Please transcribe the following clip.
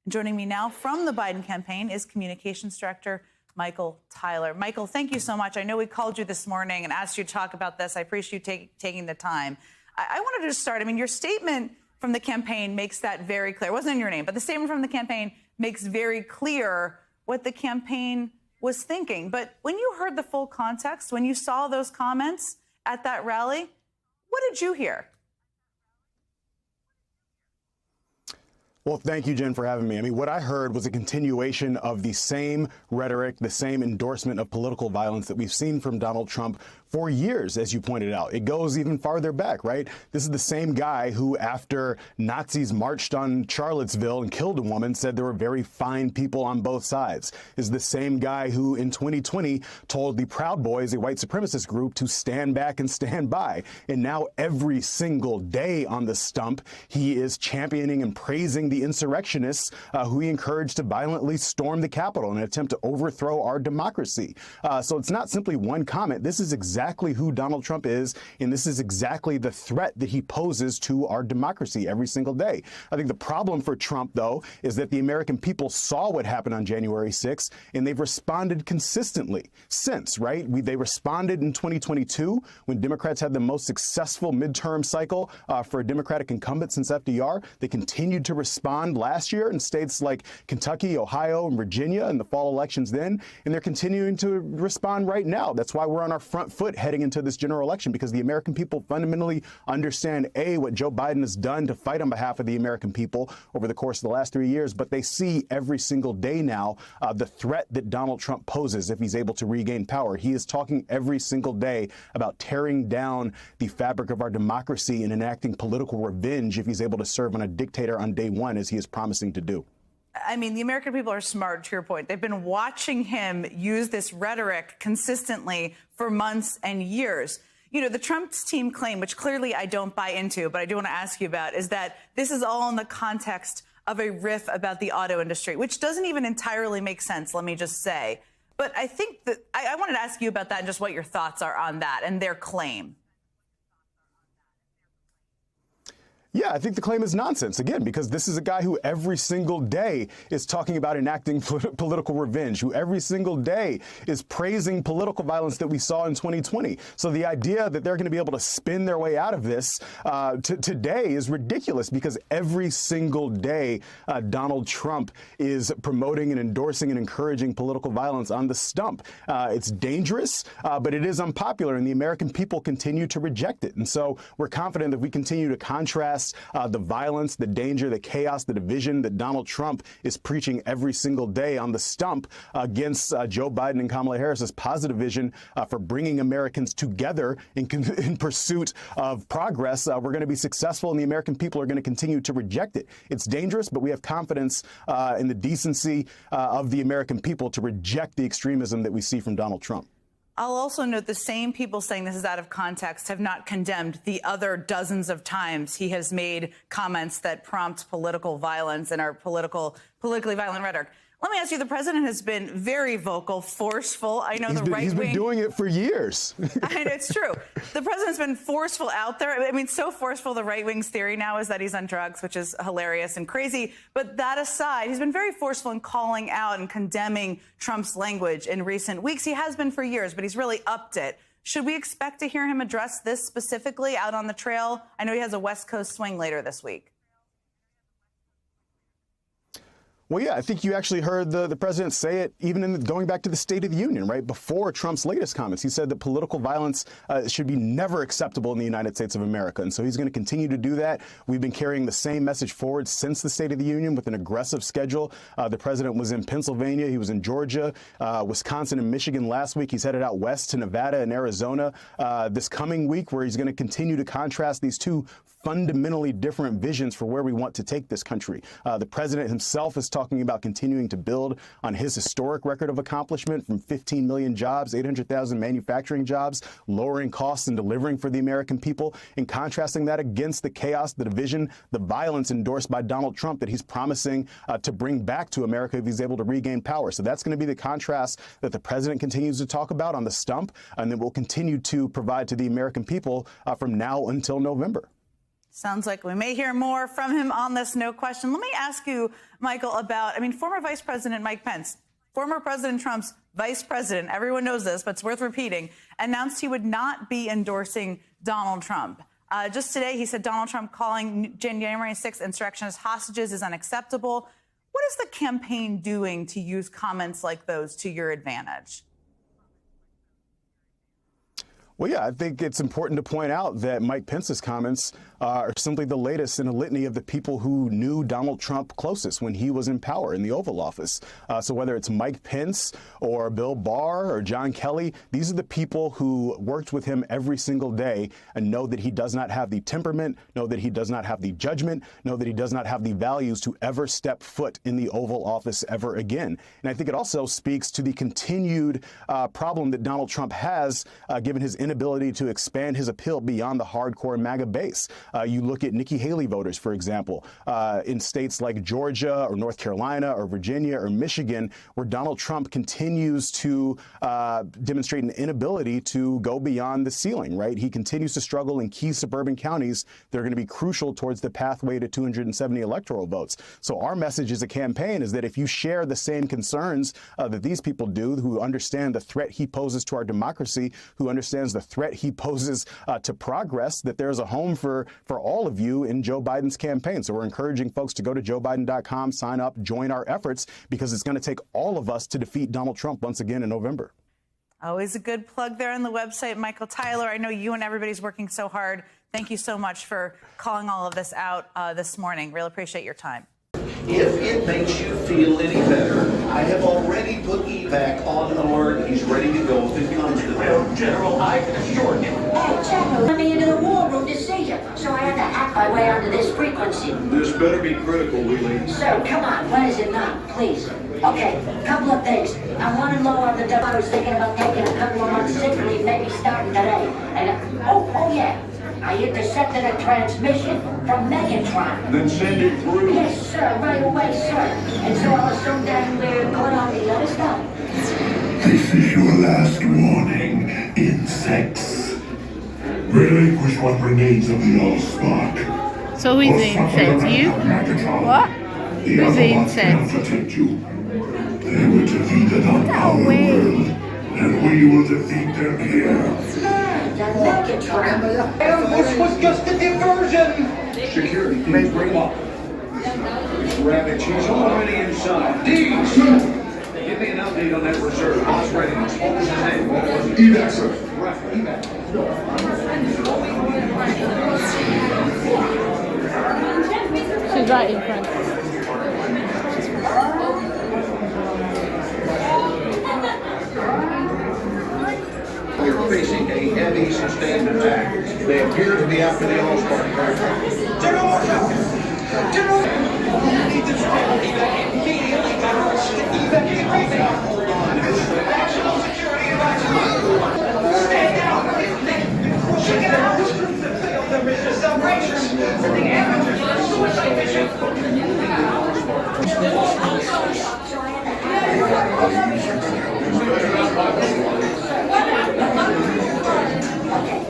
Joining me now from the Biden campaign is Communications Director Michael Tyler. Michael, thank you so much. I know we called you this morning and asked you to talk about this. I appreciate you taking the time. I wanted to start. I mean, your statement from the campaign makes that very clear. It wasn't in your name, but the statement from the campaign makes very clear what the campaign was thinking. But when you heard the full context, when you saw those comments at that rally, what did you hear? Well, thank you, Jen, for having me. I mean, what I heard was a continuation of the same rhetoric, the same endorsement of political violence that we've seen from Donald Trump for years, as you pointed out. It goes even farther back, right? This is the same guy who, after Nazis marched on Charlottesville and killed a woman, said there were very fine people on both sides. Is the same guy who, in 2020, told the Proud Boys, a white supremacist group, to stand back and stand by. And now every single day on the stump, he is championing and praising the insurrectionists who he encouraged to violently storm the Capitol in an attempt to overthrow our democracy. So it's not simply one comment. This is exactly who Donald Trump is, and this is exactly the threat that he poses to our democracy every single day. I think the problem for Trump, though, is that the American people saw what happened on January 6th, and they've responded consistently since, right? They responded in 2022 when Democrats had the most successful midterm cycle for a Democratic incumbent since FDR. They continued to respond last year in states like Kentucky, Ohio, and Virginia in the fall elections then, and they're continuing to respond right now. That's why we're on our front foot heading into this general election, because the American people fundamentally understand, A, what Joe Biden has done to fight on behalf of the American people over the course of the last 3 years, but they see every single day now the threat that Donald Trump poses if he's able to regain power. He is talking every single day about tearing down the fabric of our democracy and enacting political revenge if he's able to serve on a dictator on day one, as he is promising to do. I mean, the American people are smart, to your point. They've been watching him use this rhetoric consistently for months and years. You know, the Trump's team claim, which clearly I don't buy into, but I do want to ask you about, is that this is all in the context of a riff about the auto industry, which doesn't even entirely make sense, let me just say. But I think that I wanted to ask you about that and just what your thoughts are on that and their claim. Yeah, I think the claim is nonsense, again, because this is a guy who every single day is talking about enacting political revenge, who every single day is praising political violence that we saw in 2020. So the idea that they're going to be able to spin their way out of this today is ridiculous, because every single day Donald Trump is promoting and endorsing and encouraging political violence on the stump. It's dangerous, but it is unpopular, and the American people continue to reject it. And so we're confident that we continue to contrast the violence, the danger, the chaos, the division that Donald Trump is preaching every single day on the stump against Joe Biden and Kamala Harris's positive vision for bringing Americans together in pursuit of progress. We're going to be successful, and the American people are going to continue to reject it. It's dangerous, but we have confidence in the decency of the American people to reject the extremism that we see from Donald Trump. I'll also note the same people saying this is out of context have not condemned the other dozens of times he has made comments that prompt political violence and are politically violent rhetoric. Let me ask you, the president has been very vocal, forceful. I know He's been doing it for years. It's true. The president's been forceful out there. I mean, so forceful, the right wing's theory now is that he's on drugs, which is hilarious and crazy. But that aside, he's been very forceful in calling out and condemning Trump's language in recent weeks. He has been for years, but he's really upped it. Should we expect to hear him address this specifically out on the trail? I know he has a West Coast swing later this week. Well, yeah, I think you actually heard the president say it even going back to the State of the Union, right? Before Trump's latest comments, he said that political violence should be never acceptable in the United States of America. And so he's going to continue to do that. We've been carrying the same message forward since the State of the Union with an aggressive schedule. The president was in Pennsylvania. He was in Georgia, Wisconsin, and Michigan last week. He's headed out west to Nevada and Arizona this coming week, where he's going to continue to contrast these two fundamentally different visions for where we want to take this country. The president himself is talking about continuing to build on his historic record of accomplishment, from 15 million jobs, 800,000 manufacturing jobs, lowering costs and delivering for the American people, and contrasting that against the chaos, the division, the violence endorsed by Donald Trump that he's promising to bring back to America if he's able to regain power. So that's going to be the contrast that the president continues to talk about on the stump, and that will continue to provide to the American people from now until November. Sounds like we may hear more from him on this, no question. Let me ask you, Michael, about, former Vice President Mike Pence, former President Trump's vice president, everyone knows this, but it's worth repeating, announced he would not be endorsing Donald Trump. Just today, he said Donald Trump calling January 6th insurrectionists hostages is unacceptable. What is the campaign doing to use comments like those to your advantage? Well, yeah, I think it's important to point out that Mike Pence's comments are simply the latest in a litany of the people who knew Donald Trump closest when he was in power in the Oval Office. So whether it's Mike Pence or Bill Barr or John Kelly, these are the people who worked with him every single day and know that he does not have the temperament, know that he does not have the judgment, know that he does not have the values to ever step foot in the Oval Office ever again. And I think it also speaks to the continued problem that Donald Trump has, given his inability to expand his appeal beyond the hardcore MAGA base. You look at Nikki Haley voters, for example, in states like Georgia or North Carolina or Virginia or Michigan, where Donald Trump continues to demonstrate an inability to go beyond the ceiling, right? He continues to struggle in key suburban counties that are going to be crucial towards the pathway to 270 electoral votes. So our message as a campaign is that if you share the same concerns that these people do, who understand the threat he poses to our democracy, who understands the threat he poses to progress, that there's a home for all of you in Joe Biden's campaign. So we're encouraging folks to go to joebiden.com, sign up, join our efforts, because it's going to take all of us to defeat Donald Trump once again in November. Always a good plug there on the website. Michael Tyler, I know you and everybody's working so hard. Thank you so much for calling all of this out this morning. Really appreciate your time. If it makes you feel any better, I have already put evac on alert. He's ready to go if it comes to that. General, I can assure you. Hey, General, let me into the war room to see you, so I had to hack my way onto this frequency. This better be critical, Wheelie. Sir, come on, when is it not, please? Okay, couple of things. I'm running low on the dough. I was thinking about taking a couple of months sick leave, maybe starting today. And, oh yeah. I intercepted a transmission from Megatron. Then send it through. Yes, sir, right away, sir. And so I was so damn weird, going on the other stuff. This is your last warning, insects. Relinquish what remains of the Allspark. So who's the insect? You? What? Who's the insect? Protect you. They were defeated on our world, and we will defeat them here. This was just a diversion. Security, please bring him up. Rabbit, she's already inside. Deeds! Give me an update on that reserve. Boss readiness. What was his name? What was it? Evac, sir. Evac. She's right in front. We're facing a heavy sustained attack. They appear to be after the Allspark. General, watch out! General! Need this evac immediately, General. Evac immediately.